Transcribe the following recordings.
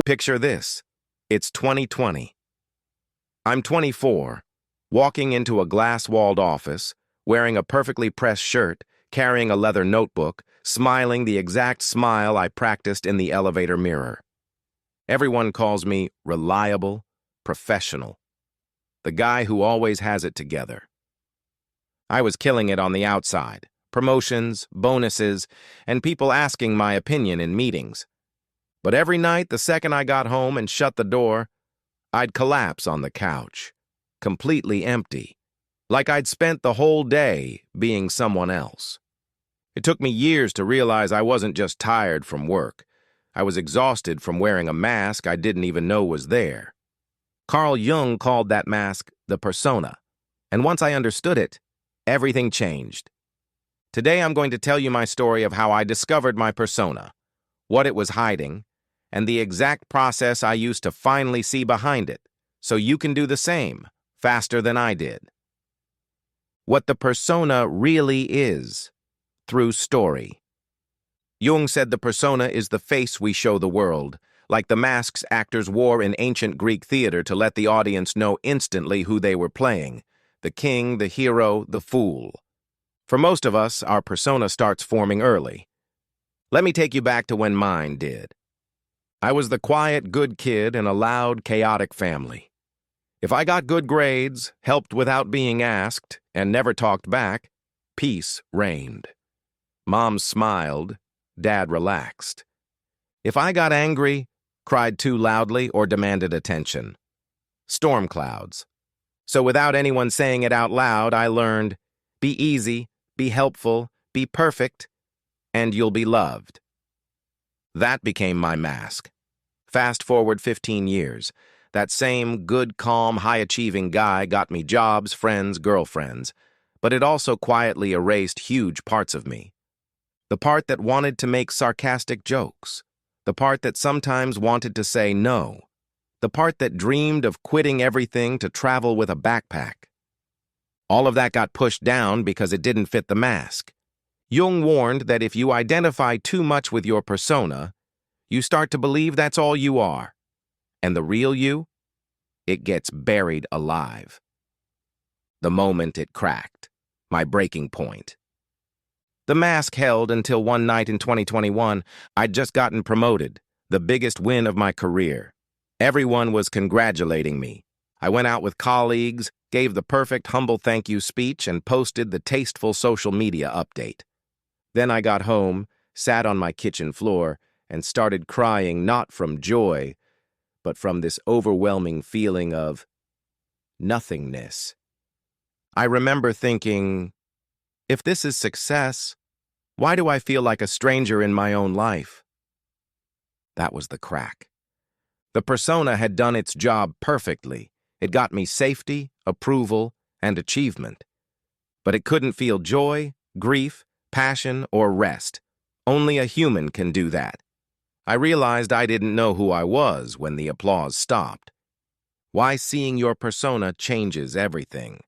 Picture this. It's 2020. I'm 24, walking into a glass-walled office, wearing a perfectly pressed shirt, carrying a leather notebook, smiling the exact smile I practiced in the elevator mirror. Everyone calls me reliable, professional, the guy who always has it together. I was killing it on the outside, promotions, bonuses, and people asking my opinion in meetings. But every night, the second I got home and shut the door, I'd collapse on the couch, completely empty, like I'd spent the whole day being someone else. It took me years to realize I wasn't just tired from work. I was exhausted from wearing a mask I didn't even know was there. Carl Jung called that mask the persona, and once I understood it, everything changed. Today, I'm going to tell you my story of how I discovered my persona, what it was hiding, and the exact process I used to finally see behind it, so you can do the same, faster than I did. What the persona really is, through story. Jung said the persona is the face we show the world, like the masks actors wore in ancient Greek theater to let the audience know instantly who they were playing, the king, the hero, the fool. For most of us, our persona starts forming early. Let me take you back to when mine did. I was the quiet, good kid in a loud, chaotic family. If I got good grades, helped without being asked, and never talked back, peace reigned. Mom smiled, Dad relaxed. If I got angry, cried too loudly, or demanded attention, storm clouds. So without anyone saying it out loud, I learned, be easy, be helpful, be perfect, and you'll be loved. That became my mask. Fast forward 15 years, that same good, calm, high-achieving guy got me jobs, friends, girlfriends, but it also quietly erased huge parts of me. The part that wanted to make sarcastic jokes, the part that sometimes wanted to say no, the part that dreamed of quitting everything to travel with a backpack. All of that got pushed down because it didn't fit the mask. Jung warned that if you identify too much with your persona, you start to believe that's all you are. And the real you, it gets buried alive. The moment it cracked, my breaking point. The mask held until one night in 2021, I'd just gotten promoted, the biggest win of my career. Everyone was congratulating me. I went out with colleagues, gave the perfect humble thank you speech, and posted the tasteful social media update. Then I got home, sat on my kitchen floor, and started crying not from joy, but from this overwhelming feeling of nothingness. I remember thinking, if this is success, why do I feel like a stranger in my own life? That was the crack. The persona had done its job perfectly. It got me safety, approval, and achievement. But it couldn't feel joy, grief, passion, or rest. Only a human can do that. I realized I didn't know who I was when the applause stopped. Why seeing your persona changes everything.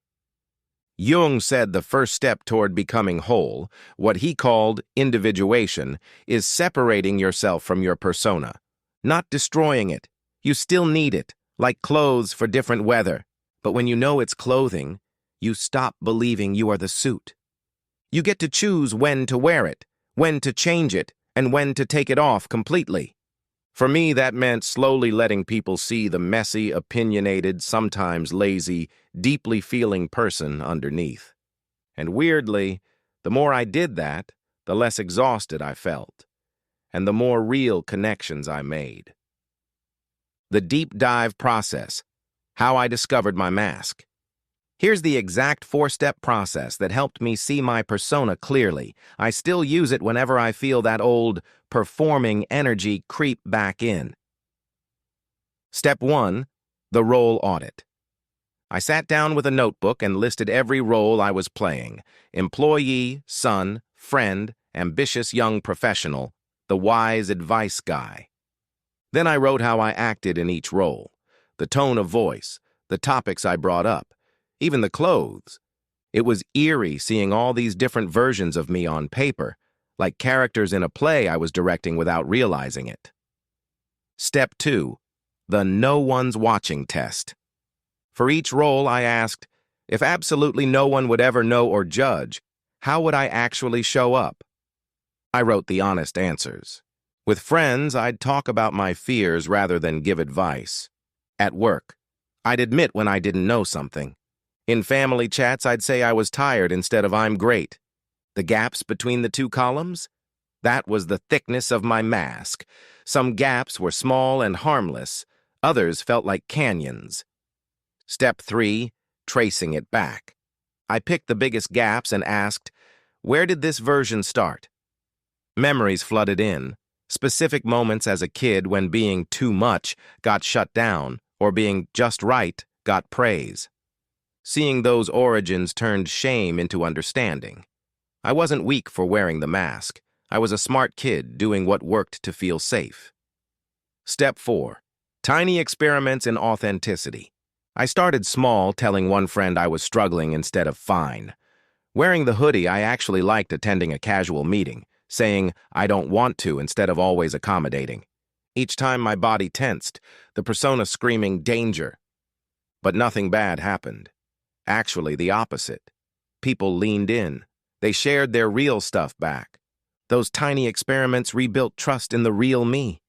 Jung said the first step toward becoming whole, what he called individuation, is separating yourself from your persona, not destroying it. You still need it, like clothes for different weather. But when you know it's clothing, you stop believing you are the suit. You get to choose when to wear it, when to change it, and when to take it off completely. For me, that meant slowly letting people see the messy, opinionated, sometimes lazy, deeply feeling person underneath. And weirdly, the more I did that, the less exhausted I felt, and the more real connections I made. The deep dive process, how I discovered my mask. Here's the exact 4-step process that helped me see my persona clearly. I still use it whenever I feel that old, performing energy creep back in. Step 1, the role audit. I sat down with a notebook and listed every role I was playing: employee, son, friend, ambitious young professional, the wise advice guy. Then I wrote how I acted in each role, the tone of voice, the topics I brought up, even the clothes. It was eerie seeing all these different versions of me on paper, like characters in a play I was directing without realizing it. Step 2. The no one's watching test. For each role, I asked, if absolutely no one would ever know or judge, how would I actually show up? I wrote the honest answers. With friends, I'd talk about my fears rather than give advice. At work, I'd admit when I didn't know something. In family chats, I'd say I was tired instead of I'm great. The gaps between the two columns? That was the thickness of my mask. Some gaps were small and harmless. Others felt like canyons. Step 3. Tracing it back. I picked the biggest gaps and asked, where did this version start? Memories flooded in. Specific moments as a kid when being too much got shut down or being just right got praise. Seeing those origins turned shame into understanding. I wasn't weak for wearing the mask. I was a smart kid doing what worked to feel safe. Step 4. Tiny experiments in authenticity. I started small, telling one friend I was struggling instead of fine. Wearing the hoodie, I actually liked attending a casual meeting, saying I don't want to instead of always accommodating. Each time my body tensed, the persona screaming danger. But nothing bad happened. Actually, the opposite. People leaned in. They shared their real stuff back. Those tiny experiments rebuilt trust in the real me.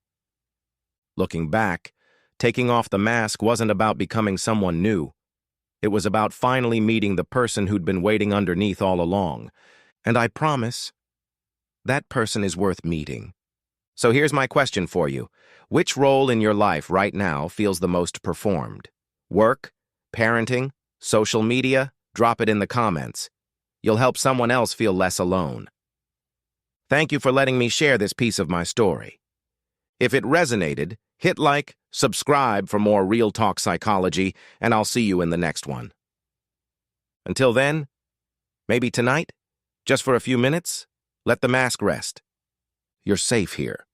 Looking back, taking off the mask wasn't about becoming someone new. It was about finally meeting the person who'd been waiting underneath all along. And I promise, that person is worth meeting. So here's my question for you. Which role in your life right now feels the most performed? Work? Parenting? Social media? Drop it in the comments. You'll help someone else feel less alone. Thank you for letting me share this piece of my story. If it resonated, hit like, subscribe for more Real Talk Psychology, and I'll see you in the next one. Until then, maybe tonight, just for a few minutes, let the mask rest. You're safe here.